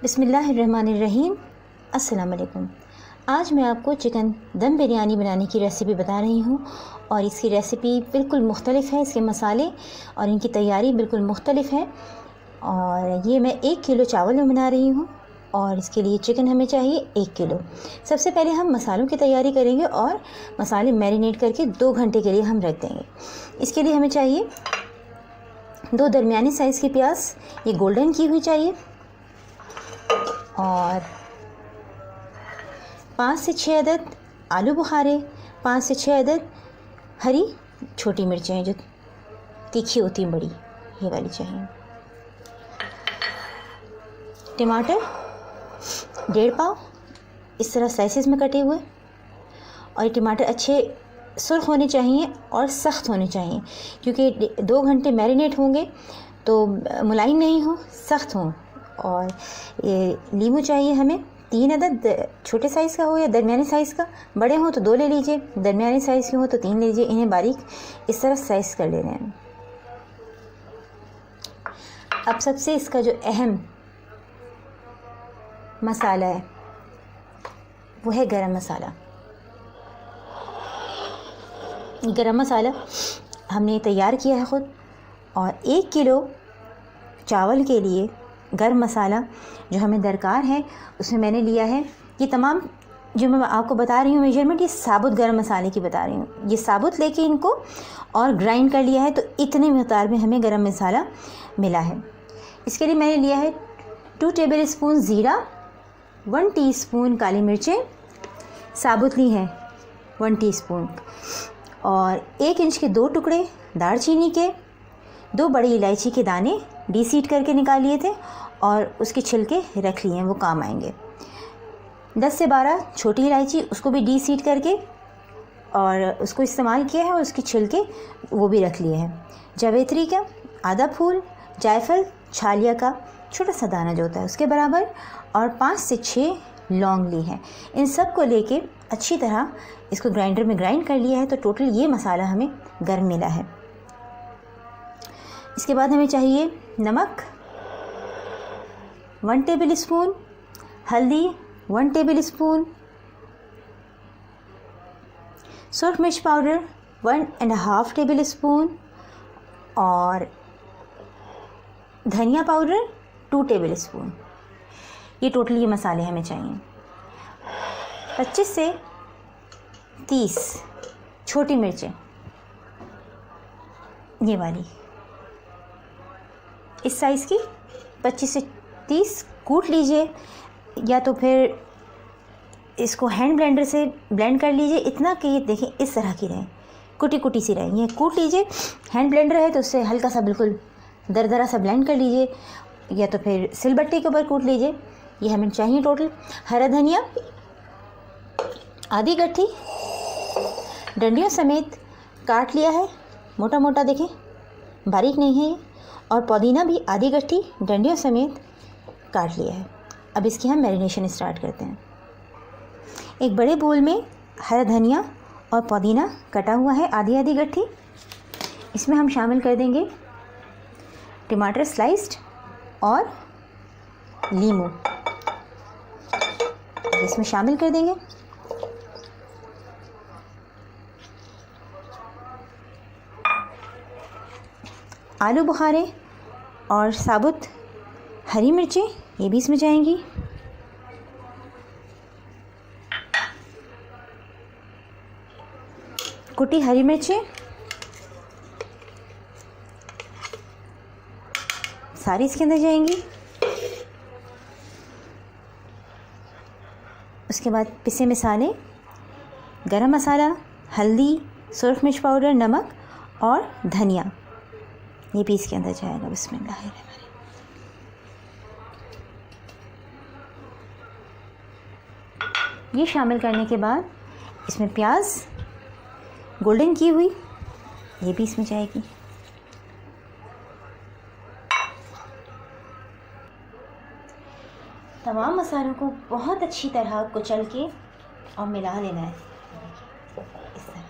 बिस्मिल्लाहिर्रहमानिर्रहीम। अस्सलाम वालेकुम। आज मैं आपको चिकन दम बिरयानी बनाने की रेसिपी बता रही हूँ और इसकी रेसिपी बिल्कुल मुख्तलिफ़ है। इसके मसाले और इनकी तैयारी बिल्कुल मुख्तलिफ़ है। और ये मैं 1 किलो चावल में बना रही हूँ और इसके लिए चिकन हमें चाहिए 1 किलो। सबसे पहले हम मसालों की तैयारी करेंगे और मसाले मैरिनेट करके 2 घंटे के लिए हम रख देंगे। इसके लिए हमें चाहिए 2 दरमियानी साइज़ की प्याज, ये गोल्डन की हुई चाहिए, और 5 से 6 अदद आलू बुखारे, 5 से 6 अदद हरी छोटी मिर्चें जो तीखी होती हैं बड़ी, ये वाली चाहिए। टमाटर 1.5 पाव इस तरह स्लाइसेस में कटे हुए, और ये टमाटर अच्छे सुर्ख होने चाहिए और सख्त होने चाहिए, क्योंकि 2 घंटे मैरिनेट होंगे तो मुलायम नहीं हो, सख्त हों। और ये नींबू चाहिए हमें 3 अदद, छोटे साइज़ का हो या दरमियानी साइज़ का, बड़े हों तो 2 ले लीजिए, दरमियानी साइज़ के हो तो 3 ले लीजिए। इन्हें बारीक इस तरह स्लाइस कर लेना है। अब सबसे इसका जो अहम मसाला है वो है गरम मसाला। गरम मसाला हमने तैयार किया है ख़ुद, और 1 किलो चावल के लिए गरम मसाला जो हमें दरकार है उसमें मैंने लिया है, ये तमाम जो मैं आपको बता रही हूँ मेजरमेंट, ये साबुत गरम मसाले की बता रही हूँ। ये साबुत लेके इनको और ग्राइंड कर लिया है, तो इतने मिक़दार में हमें गरम मसाला मिला है। इसके लिए मैंने लिया है 2 टेबल स्पून ज़ीरा, 1 टीस्पून काली मिर्चें साबुत ली हैं 1 टीस्पून, और 1 इंच के 2 टुकड़े दालचीनी के, 2 बड़ी इलायची के दाने डीसीड करके निकाल लिए थे और उसके छिलके रख लिए हैं, वो काम आएंगे। 10 से 12 छोटी इलायची, उसको भी डीसीड करके और उसको इस्तेमाल किया है, और उसके छिलके वो भी रख लिए हैं। जावित्री का आधा फूल, जायफल छालिया का छोटा सा दाना जो होता है उसके बराबर, और 5 से 6 लौंग ली है। इन सब को लेके अच्छी तरह इसको ग्राइंडर में ग्राइंड कर लिया है, तो टोटल ये मसाला हमें गर्म मिला है। इसके बाद हमें चाहिए नमक 1 टेबल स्पून, हल्दी 1 टेबल स्पून, सुरख मिर्च पाउडर 1.5 टेबल स्पून, और धनिया पाउडर 2 टेबल स्पून। ये टोटल ये मसाले हमें चाहिए। 25 से 30 छोटी मिर्चें, ये वाली इस साइज़ की 25 से 30 कूट लीजिए, या तो फिर इसको हैंड ब्लेंडर से ब्लेंड कर लीजिए, इतना कि ये देखें इस तरह की रहे, कुटी कुटी सी रहे। ये कूट लीजिए, हैंड ब्लेंडर है तो उससे हल्का सा बिल्कुल दरदरा सा ब्लेंड कर लीजिए, या तो फिर सिलबट्टे के ऊपर कूट लीजिए। ये हमें चाहिए टोटल। हरा धनिया आधी गट्ठी डंडियों समेत काट लिया है, मोटा मोटा देखें, बारीक नहीं है ये। और पुदीना भी आधी गट्ठी डंडियों समेत काट लिया है। अब इसकी हम मैरिनेशन स्टार्ट करते हैं। एक बड़े बोल में हरा धनिया और पुदीना कटा हुआ है आधी आधी गट्ठी, इसमें हम शामिल कर देंगे टमाटर स्लाइस्ड और नींबू, इसमें शामिल कर देंगे। आलू बुखारे और साबुत हरी मिर्चें, ये भी इसमें जाएंगी। कुटी हरी मिर्चें सारी इसके अंदर जाएंगी। उसके बाद पिसे मसाले, गरम मसाला, हल्दी, सुरख मिर्च पाउडर, नमक और धनिया, ये भी इसके अंदर जाएगा। बिस्मिल्लाहिर्रहमानिर्रहीम। ये शामिल करने के बाद इसमें प्याज गोल्डन की हुई, ये भी इसमें जाएगी। तमाम मसालों को बहुत अच्छी तरह कुचल के और मिला लेना है इस तरह।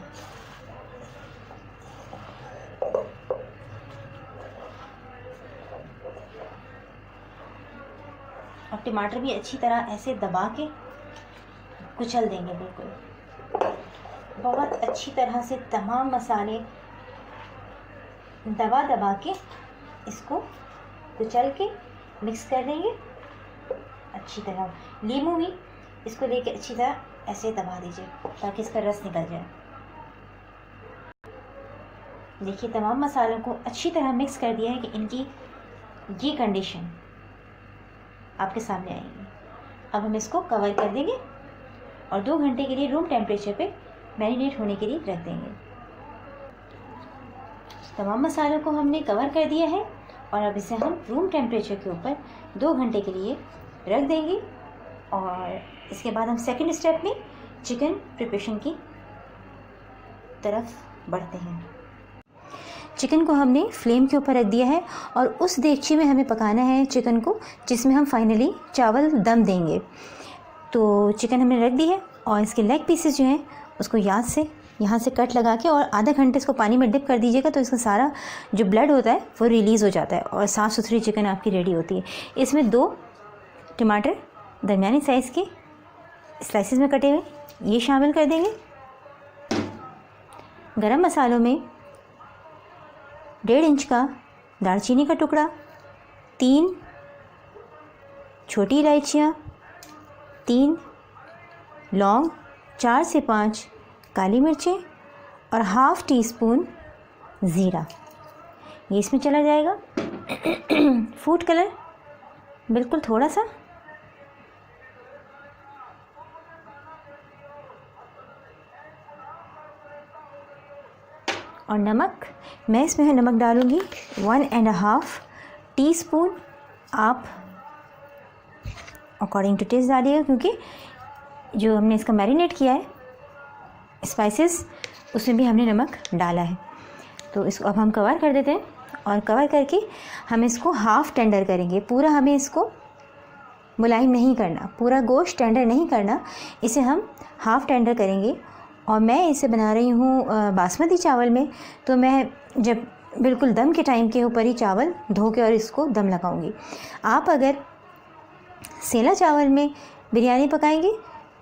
और टमाटर भी अच्छी तरह ऐसे दबा के कुचल देंगे। बिल्कुल बहुत अच्छी तरह से तमाम मसाले दबा दबा के इसको कुचल के मिक्स कर देंगे अच्छी तरह। नींबू भी इसको लेके अच्छी तरह ऐसे दबा दीजिए ताकि इसका रस निकल जाए। देखिए तमाम मसालों को अच्छी तरह मिक्स कर दिया है कि इनकी ये कंडीशन आपके सामने आएगी। अब हम इसको कवर कर देंगे और 2 घंटे के लिए रूम टेम्परेचर पे मैरिनेट होने के लिए रख देंगे। तमाम मसालों को हमने कवर कर दिया है और अब इसे हम रूम टेम्परेचर के ऊपर 2 घंटे के लिए रख देंगे। और इसके बाद हम सेकंड स्टेप में चिकन प्रिपरेशन की तरफ बढ़ते हैं। चिकन को हमने फ्लेम के ऊपर रख दिया है और उस देगची में हमें पकाना है चिकन को जिसमें हम फाइनली चावल दम देंगे। तो चिकन हमने रख दी है और इसके लेग पीसेस जो हैं उसको याद से यहाँ से कट लगा के और आधा घंटे इसको पानी में डिप कर दीजिएगा तो इसका सारा जो ब्लड होता है वो रिलीज़ हो जाता है और साफ़ सुथरी चिकन आपकी रेडी होती है। इसमें 2 टमाटर दरमियानी साइज़ के स्लाइसेस में कटे हुए ये शामिल कर देंगे। गरम मसालों में 1.5 इंच का दालचीनी का टुकड़ा, 3 छोटी इलायचियाँ, 3 लौंग, 4 से 5 काली मिर्चें और ½ टीस्पून ज़ीरा ये इसमें चला जाएगा। फूड कलर बिल्कुल थोड़ा सा, और नमक मैं इसमें नमक डालूँगी 1½ टीस्पून। आप अकॉर्डिंग टू टेस्ट डालिएगा क्योंकि जो हमने इसका मैरिनेट किया है स्पाइसेस उसमें भी हमने नमक डाला है। तो इसको अब हम कवर कर देते हैं और कवर करके हम इसको हाफ़ टेंडर करेंगे। पूरा हमें इसको मुलायम नहीं करना, पूरा गोश्त टेंडर नहीं करना, इसे हम हाफ़ टेंडर करेंगे। और मैं इसे बना रही हूँ बासमती चावल में, तो मैं जब बिल्कुल दम के टाइम के ऊपर ही चावल धो के और इसको दम लगाऊंगी। आप अगर सेला चावल में बिरयानी पकाएंगे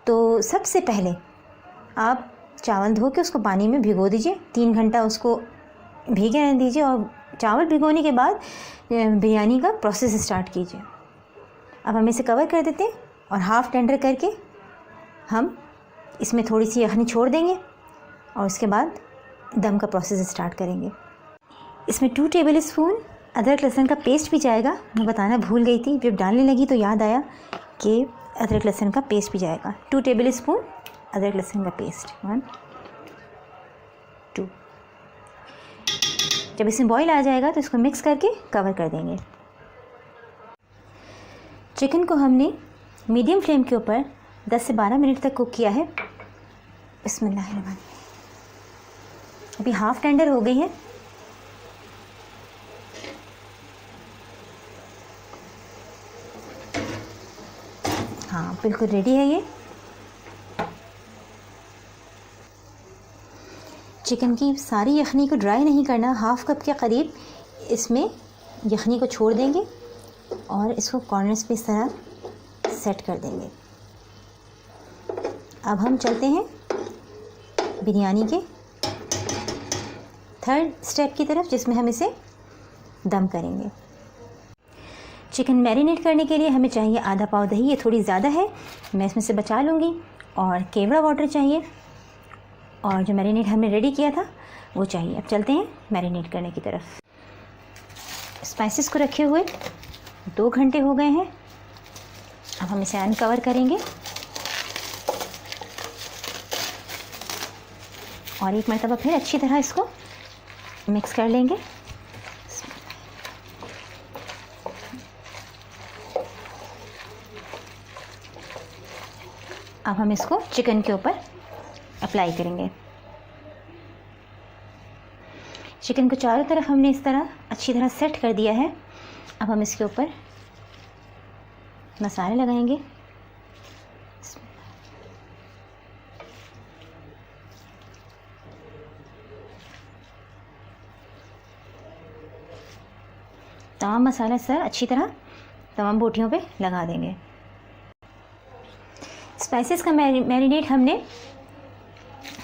तो सबसे पहले आप चावल धो के उसको पानी में भिगो दीजिए, 3 घंटा उसको भीगे रहने दीजिए और चावल भिगोने के बाद बिरयानी का प्रोसेस स्टार्ट कीजिए। अब हम इसे कवर कर देते हैं और हाफ़ टेंडर करके हम इसमें थोड़ी सी यखनी छोड़ देंगे और उसके बाद दम का प्रोसेस स्टार्ट करेंगे। इसमें 2 टेबल स्पून अदरक लहसुन का पेस्ट भी जाएगा। मैं बताना भूल गई थी, जब डालने लगी तो याद आया कि अदरक लहसुन का पेस्ट भी जाएगा। 2 टेबल स्पून अदरक लहसुन का पेस्ट, 1 2। जब इसमें बॉईल आ जाएगा तो इसको मिक्स करके कवर कर देंगे। चिकन को हमने मीडियम फ्लेम के ऊपर 10 से 12 मिनट तक कुक किया है। बिस्मिल्लाहिर्रहमानिर्रहीम। अभी हाफ़ टेंडर हो गई है। हाँ बिल्कुल रेडी है ये। चिकन की सारी यखनी को ड्राई नहीं करना, हाफ़ कप के करीब इसमें यखनी को छोड़ देंगे और इसको कॉर्नर्स पे इस तरह सेट कर देंगे। अब हम चलते हैं बिरयानी के 3rd स्टेप की तरफ जिसमें हम इसे दम करेंगे। चिकन मैरिनेट करने के लिए हमें चाहिए आधा पाव दही, ये थोड़ी ज़्यादा है, मैं इसमें से बचा लूँगी। और केवड़ा वाटर चाहिए और जो मैरिनेट हमने रेडी किया था वो चाहिए। अब चलते हैं मैरिनेट करने की तरफ। स्पाइसेस को रखे हुए 2 घंटे हो गए हैं। अब हम इसे अनकवर करेंगे और एक मरतबा फिर अच्छी तरह इसको मिक्स कर लेंगे। अब हम इसको चिकन के ऊपर अप्लाई करेंगे। चिकन को चारों तरफ हमने इस तरह अच्छी तरह सेट कर दिया है। अब हम इसके ऊपर मसाले लगाएंगे। तमाम मसाला सर अच्छी तरह तमाम बोटियों पे लगा देंगे। स्पाइसेस का मैरिनेट हमने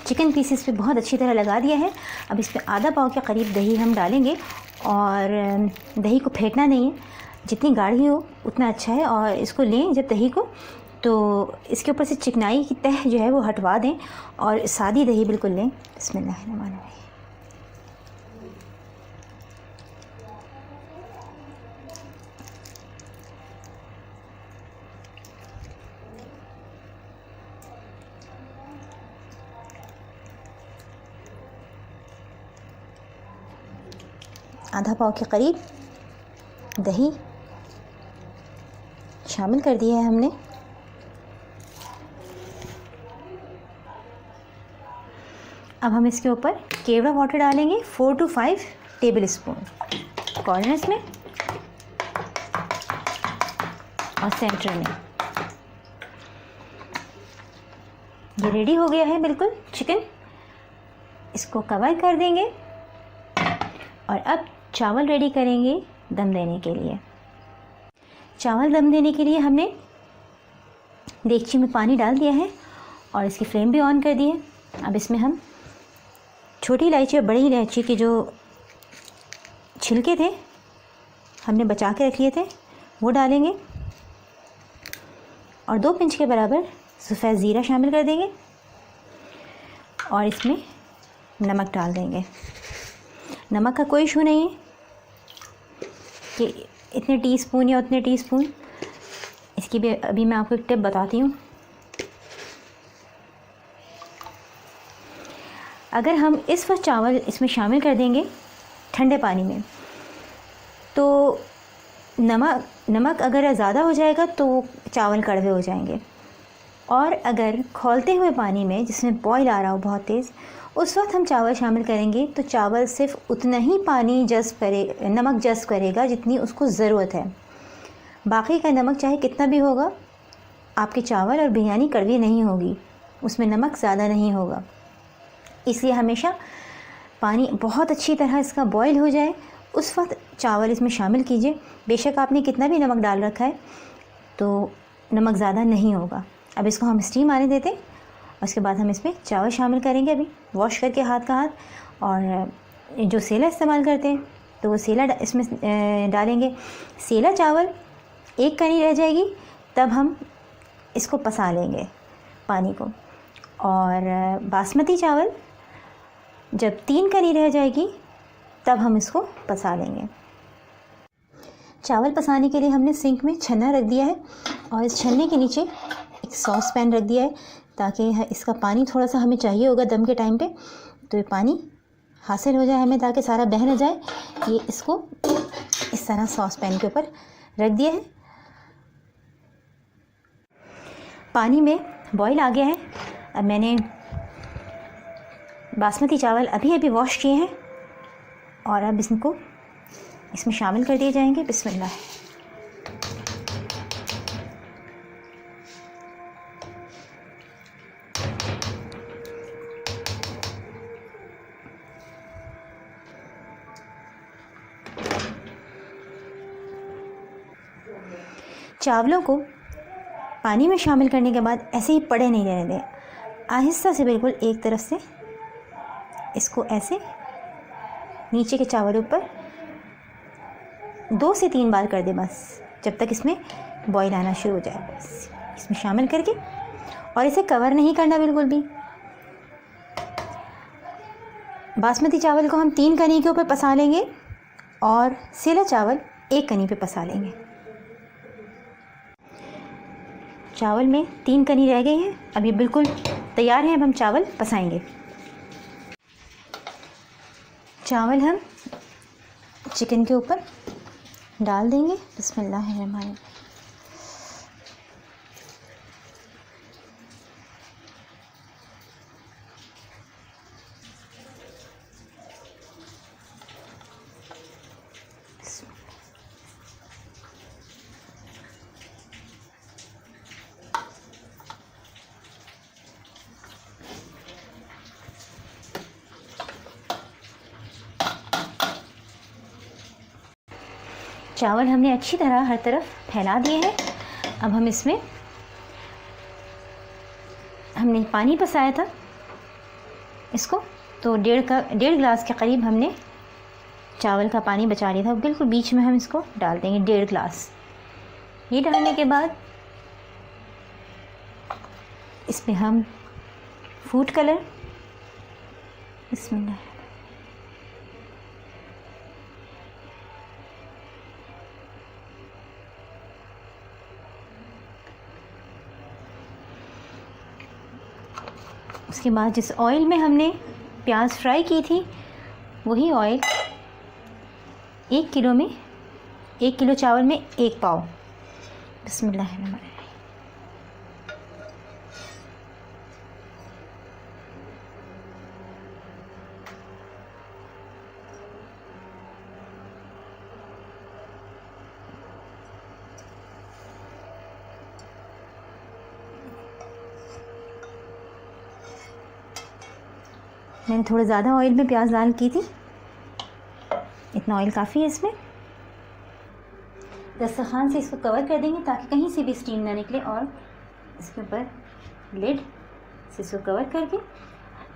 चिकन पीसेस पे बहुत अच्छी तरह लगा दिया है। अब इस पर आधा पाव के करीब दही हम डालेंगे और दही को फेंटना नहीं है, जितनी गाढ़ी हो उतना अच्छा है। और इसको लें जब दही को, तो इसके ऊपर से चिकनाई की तह जो है वो हटवा दें और सादी दही बिल्कुल लें। बिस्मिल्लाहिर्रहमानिर्रहीम। आधा पाव के करीब दही शामिल कर दिया है हमने। अब हम इसके ऊपर केवड़ा वाटर डालेंगे 4 to 5 टेबल स्पून कॉर्नर्स में और सेंटर में। ये रेडी हो गया है बिल्कुल चिकन। इसको कवर कर देंगे और अब चावल रेडी करेंगे दम देने के लिए। चावल दम देने के लिए हमने देगची में पानी डाल दिया है और इसकी फ्लेम भी ऑन कर दी है। अब इसमें हम छोटी इलायची और बड़ी इलायची के जो छिलके थे हमने बचा के रख लिए थे वो डालेंगे और 2 पिंच के बराबर सफ़ेद ज़ीरा शामिल कर देंगे और इसमें नमक डाल देंगे। नमक का कोई इशू नहीं है कि इतने टीस्पून या उतने टीस्पून, इसकी भी अभी मैं आपको एक टिप बताती हूँ। अगर हम इस वक्त चावल इसमें शामिल कर देंगे ठंडे पानी में तो नमक अगर ज़्यादा हो जाएगा तो चावल कड़वे हो जाएंगे। और अगर खौलते हुए पानी में जिसमें बॉयल आ रहा हो बहुत तेज़, उस वक्त हम चावल शामिल करेंगे तो चावल सिर्फ उतना ही पानी नमक जज़्ब करेगा जितनी उसको ज़रूरत है। बाकी का नमक चाहे कितना भी होगा, आपके चावल और बिरयानी कड़वी नहीं होगी, उसमें नमक ज़्यादा नहीं होगा। इसलिए हमेशा पानी बहुत अच्छी तरह इसका बॉयल हो जाए उस वक्त चावल इसमें शामिल कीजिए। बेशक आपने कितना भी नमक डाल रखा है तो नमक ज़्यादा नहीं होगा। अब इसको हम स्टीम आने देते हैं। उसके बाद हम इसमें चावल शामिल करेंगे, अभी वॉश करके हाथ का हाथ। और जो सेला इस्तेमाल करते हैं तो वो सेला इसमें डालेंगे। सेला चावल 1 कनी रह जाएगी तब हम इसको पसा लेंगे पानी को। और बासमती चावल जब 3 कनी रह जाएगी तब हम इसको पसा लेंगे। चावल पसाने के लिए हमने सिंक में छन्ना रख दिया है और इस छन्ने के नीचे एक सॉस पैन रख दिया है ताकि इसका पानी थोड़ा सा हमें चाहिए होगा दम के टाइम पे, तो ये पानी हासिल हो जाए हमें ताकि सारा बह न जाए। ये इसको इस तरह सॉस पैन के ऊपर रख दिया है। पानी में बॉईल आ गया है। अब मैंने बासमती चावल अभी वॉश किए हैं और अब इनको इसमें शामिल कर दिए जाएंगे। बिस्मिल्लाह। चावलों को पानी में शामिल करने के बाद ऐसे ही पड़े नहीं रहने दें, आहिस्ता से बिल्कुल एक तरफ से इसको ऐसे नीचे के चावलों पर 2 से 3 बार कर दें, बस जब तक इसमें बॉईल आना शुरू हो जाए। बस इसमें शामिल करके और इसे कवर नहीं करना बिल्कुल भी। बासमती चावल को हम 3 कनी के ऊपर पसा लेंगे और सेला चावल 1 कनी पे पसा लेंगे। चावल में 3 कनी रह गई हैं, अब ये बिल्कुल तैयार हैं। अब हम चावल पसाएंगे। चावल हम चिकन के ऊपर डाल देंगे। बिस्मिल्लाहिर्रहमानिर्रहीम। चावल हमने अच्छी तरह हर तरफ फैला दिए हैं। अब हम इसमें हमने पानी पसाया था इसको, तो 1.5 गिलास के करीब हमने चावल का पानी बचा लिया था। बिल्कुल बीच में हम इसको डाल देंगे 1.5 गिलास। ये डालने के बाद इसमें हम फूड कलर, बिस्मिल्लाह, उसके बाद जिस ऑयल में हमने प्याज फ्राई की थी वही ऑयल 1 किलो चावल में 1 पाव। बिस्मिल्लाह। मैंने थोड़ा ज़्यादा ऑयल में प्याज डाल की थी, इतना ऑयल काफ़ी है इसमें। दस्तरखान से इसको कवर कर देंगे ताकि कहीं से भी स्टीम ना निकले, और इसके ऊपर लिड से इसको कवर करके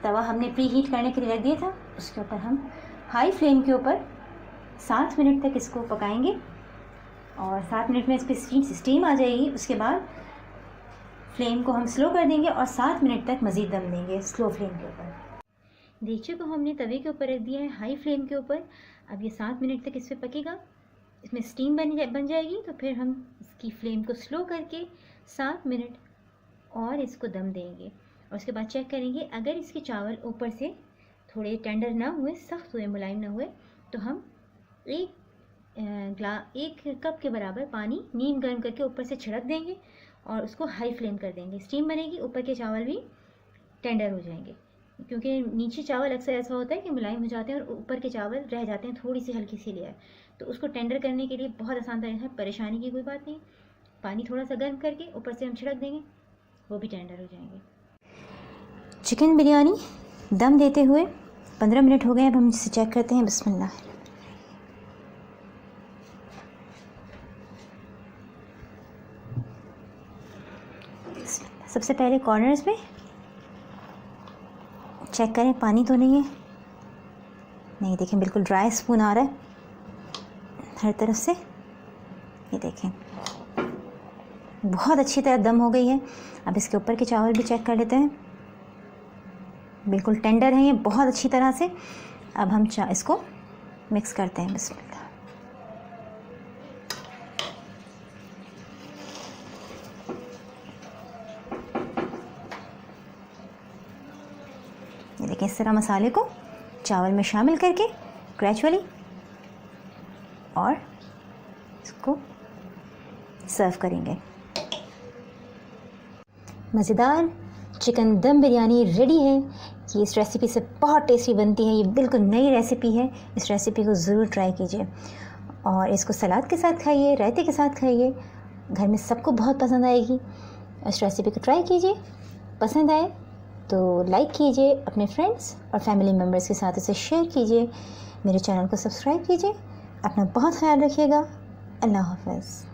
तवा हमने प्री हीट करने के लिए रख दिया था, उसके ऊपर हम हाई फ्लेम के ऊपर 7 मिनट तक इसको पकाएंगे। और 7 मिनट में इस पर स्टीम आ जाएगी। उसके बाद फ्लेम को हम स्लो कर देंगे और 7 मिनट तक मज़ीद दम देंगे स्लो फ्लेम के ऊपर। देगचे को हमने तवे के ऊपर रख दिया है हाई फ्लेम के ऊपर। अब ये 7 मिनट तक इस पर पकेगा, इसमें स्टीम बन जाएगी। तो फिर हम इसकी फ्लेम को स्लो करके 7 मिनट और इसको दम देंगे, और उसके बाद चेक करेंगे। अगर इसके चावल ऊपर से थोड़े टेंडर ना हुए, सख्त हुए, मुलायम ना हुए, तो हम 1 कप के बराबर पानी नीम गर्म करके ऊपर से छिड़क देंगे और उसको हाई फ्लेम कर देंगे। स्टीम बनेगी, ऊपर के चावल भी टेंडर हो जाएंगे, क्योंकि नीचे चावल अक्सर ऐसा होता है कि मुलायम हो जाते हैं और ऊपर के चावल रह जाते हैं थोड़ी सी हल्की सी लेयर। तो उसको टेंडर करने के लिए बहुत आसान तरीका है, परेशानी की कोई बात नहीं। पानी थोड़ा सा गर्म करके ऊपर से हम छिड़क देंगे, वो भी टेंडर हो जाएंगे। चिकन बिरयानी दम देते हुए 15 मिनट हो गए। अब हम इसे चेक करते हैं। बिस्मिल्लाह। सबसे पहले कॉर्नर्स में चेक करें पानी तो नहीं है। नहीं, देखें बिल्कुल ड्राई स्पून आ रहा है हर तरफ से। ये देखें बहुत अच्छी तरह दम हो गई है। अब इसके ऊपर के चावल भी चेक कर लेते हैं, बिल्कुल टेंडर हैं ये बहुत अच्छी तरह से। अब हम इसको मिक्स करते हैं। बिस्मिल्लाह। ये देखें इस तरह मसाले को चावल में शामिल करके ग्रेजुअली, और इसको सर्व करेंगे। मज़ेदार चिकन दम बिरयानी रेडी है। ये इस रेसिपी से बहुत टेस्टी बनती है। ये बिल्कुल नई रेसिपी है, इस रेसिपी को ज़रूर ट्राई कीजिए और इसको सलाद के साथ खाइए, रायते के साथ खाइए। घर में सबको बहुत पसंद आएगी। इस रेसिपी को ट्राई कीजिए, पसंद आए तो लाइक कीजिए, अपने फ्रेंड्स और फैमिली मेम्बर्स के साथ इसे शेयर कीजिए। मेरे चैनल को सब्सक्राइब कीजिए। अपना बहुत ख्याल रखिएगा। अल्लाह हाफ़िज़।